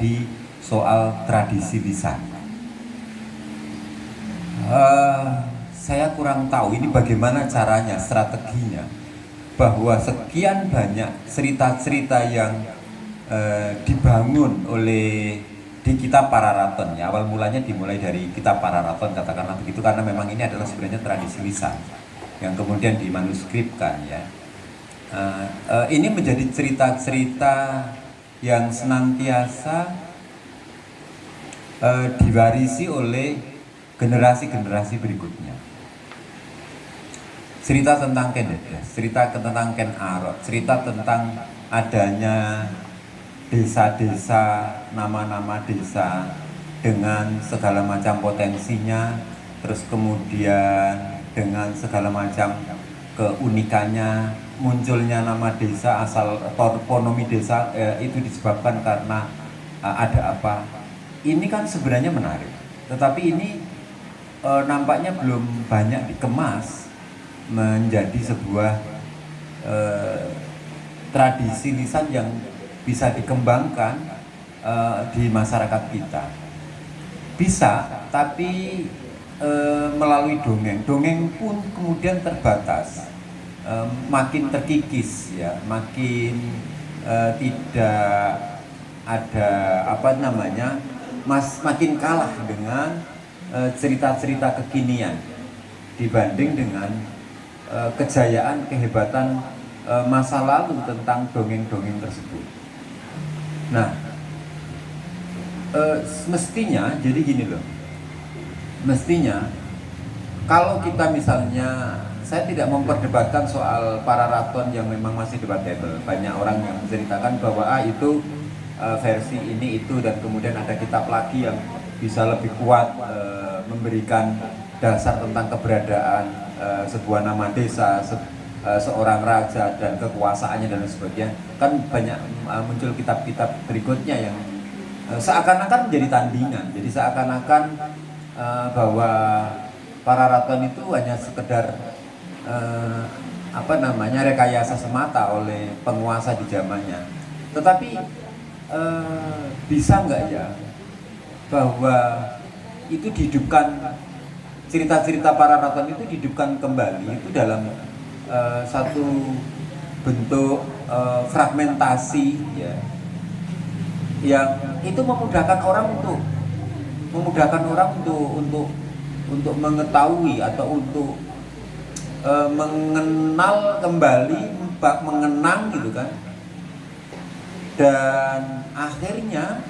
tadi soal tradisi lisan. Saya kurang tahu ini bagaimana caranya, strateginya, bahwa sekian banyak cerita-cerita yang dibangun oleh di kitab Pararaton ya. Awal mulanya dimulai dari kitab Pararaton, katakanlah begitu, karena memang ini adalah sebenarnya tradisi lisan yang kemudian dimanuskripkan ya. Ini menjadi cerita-cerita yang senantiasa diwarisi oleh generasi-generasi berikutnya. Cerita tentang Ken Dedes, cerita tentang Ken Arok, cerita tentang adanya desa-desa, nama-nama desa dengan segala macam potensinya, terus kemudian dengan segala macam keunikannya, munculnya nama desa, asal toponomi desa itu disebabkan karena ada apa. Ini kan sebenarnya menarik, tetapi ini nampaknya belum banyak dikemas menjadi sebuah tradisi lisan yang bisa dikembangkan di masyarakat kita. Bisa, tapi melalui dongeng. Dongeng pun kemudian terbatas, makin terkikis ya, makin tidak ada makin kalah dengan cerita-cerita kekinian dibanding dengan kejayaan, kehebatan masa lalu tentang dongeng-dongeng tersebut. Nah, mestinya jadi gini loh, mestinya kalau kita misalnya, saya tidak memperdebatkan soal Pararaton yang memang masih debatable. Banyak orang yang menceritakan bahwa itu versi ini itu, dan kemudian ada kitab lagi yang bisa lebih kuat memberikan dasar tentang keberadaan sebuah nama desa, seorang raja dan kekuasaannya dan sebagainya. Kan banyak muncul kitab-kitab berikutnya yang seakan-akan menjadi tandingan. Jadi seakan-akan bahwa Pararaton itu hanya sekedar rekayasa semata oleh penguasa di zamannya. Tetapi bisa nggak ya bahwa itu dihidupkan, cerita-cerita Pararaton itu dihidupkan kembali itu dalam satu bentuk fragmentasi ya, yang itu memudahkan orang untuk mengetahui atau untuk mengenal kembali, mengenang gitu kan, dan akhirnya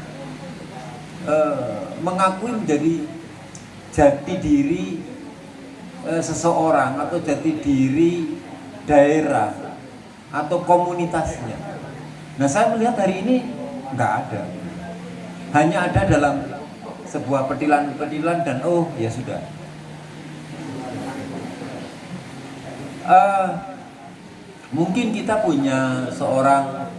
mengakui menjadi jati diri seseorang atau jati diri daerah atau komunitasnya. Nah, saya melihat hari ini nggak ada, hanya ada dalam sebuah petilan-petilan dan ya sudah. Mungkin kita punya seorang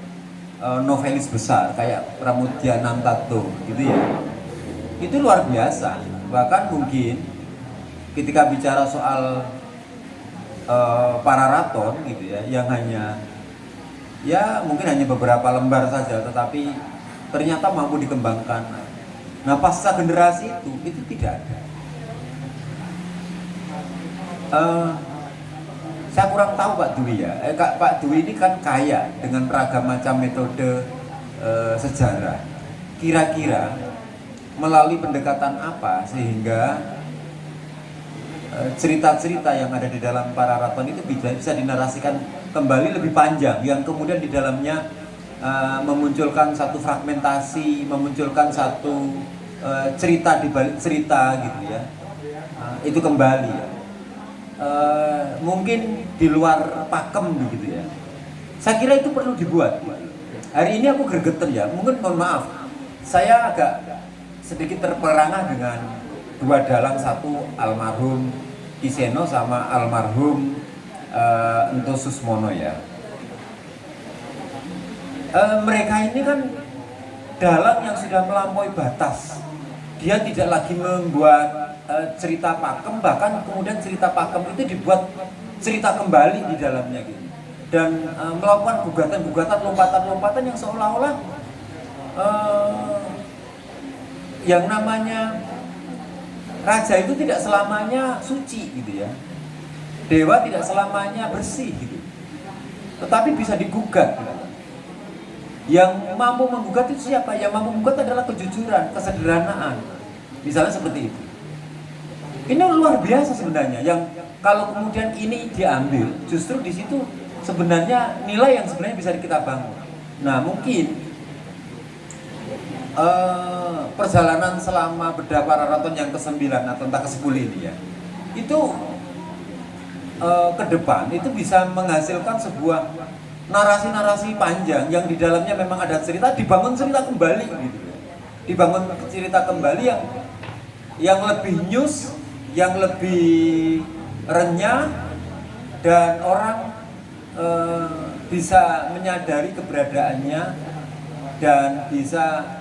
novelis besar kayak Pramudia Namtato gitu ya, itu luar biasa. Bahkan mungkin ketika bicara soal Pararaton gitu ya, yang mungkin hanya beberapa lembar saja, tetapi ternyata mampu dikembangkan. Nah, pasca generasi itu tidak ada. Saya kurang tahu Pak Dwi ya. Pak Dwi ini kan kaya dengan beragam macam metode sejarah. Kira-kira melalui pendekatan apa sehingga cerita-cerita yang ada di dalam Pararaton itu bisa dinarasikan kembali lebih panjang, yang kemudian di dalamnya memunculkan satu fragmentasi, memunculkan satu cerita di balik cerita gitu ya. Itu kembali ya. Mungkin di luar pakem begitu ya. Saya kira itu perlu dibuat. Hari ini aku gregetan ya, mungkin mohon maaf, saya agak sedikit terperangah dengan dua dalang, satu almarhum Kiseno sama almarhum Ento Susmono ya. Mereka ini kan dalang yang sudah melampaui batas. Dia tidak lagi membuat cerita pakem, bahkan kemudian cerita pakem itu dibuat cerita kembali di dalamnya gitu. Dan melakukan gugatan-gugatan, lompatan-lompatan yang seolah-olah yang namanya raja itu tidak selamanya suci gitu ya. Dewa tidak selamanya bersih gitu. Tetapi bisa digugat gitu. Yang mampu menggugat itu siapa? Yang mampu menggugat adalah kejujuran, kesederhanaan. Misalnya seperti itu. Ini luar biasa sebenarnya. Yang kalau kemudian ini diambil, justru di situ sebenarnya nilai yang sebenarnya bisa kita bangun. Nah mungkin perjalanan selama Bedah Pararaton yang ke-9 atau entah ke-10 ini ya, itu ke depan itu bisa menghasilkan sebuah narasi-narasi panjang yang di dalamnya memang ada cerita, dibangun cerita kembali gitu. Dibangun cerita kembali yang lebih news, yang lebih renyah, dan orang bisa menyadari keberadaannya dan bisa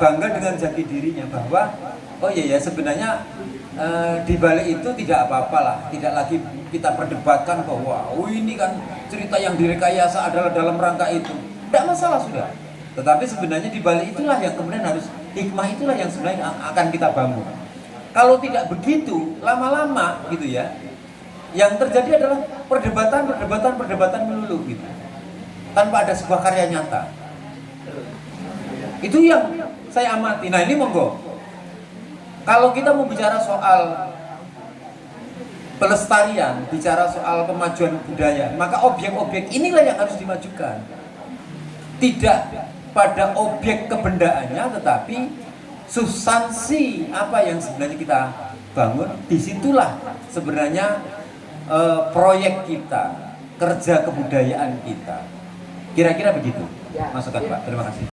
bangga dengan jati dirinya bahwa oh iya ya sebenarnya di balik itu tidak apa-apalah, tidak lagi kita perdebatkan bahwa ini kan cerita yang direkayasa adalah dalam rangka itu, tidak masalah sudah. Tetapi sebenarnya di balik itulah yang kemudian harus hikmah, itulah yang sebenarnya akan kita bangun. Kalau tidak begitu, lama-lama gitu ya, yang terjadi adalah perdebatan melulu gitu, tanpa ada sebuah karya nyata. Itu yang saya amati. Nah ini monggo, kalau kita mau bicara soal pelestarian, bicara soal kemajuan budaya, maka objek-objek inilah yang harus dimajukan. Tidak pada objek kebendaannya, tetapi substansi apa yang sebenarnya kita bangun. Disitulah sebenarnya proyek kita, kerja kebudayaan kita. Kira-kira begitu. Masukan Pak, terima kasih.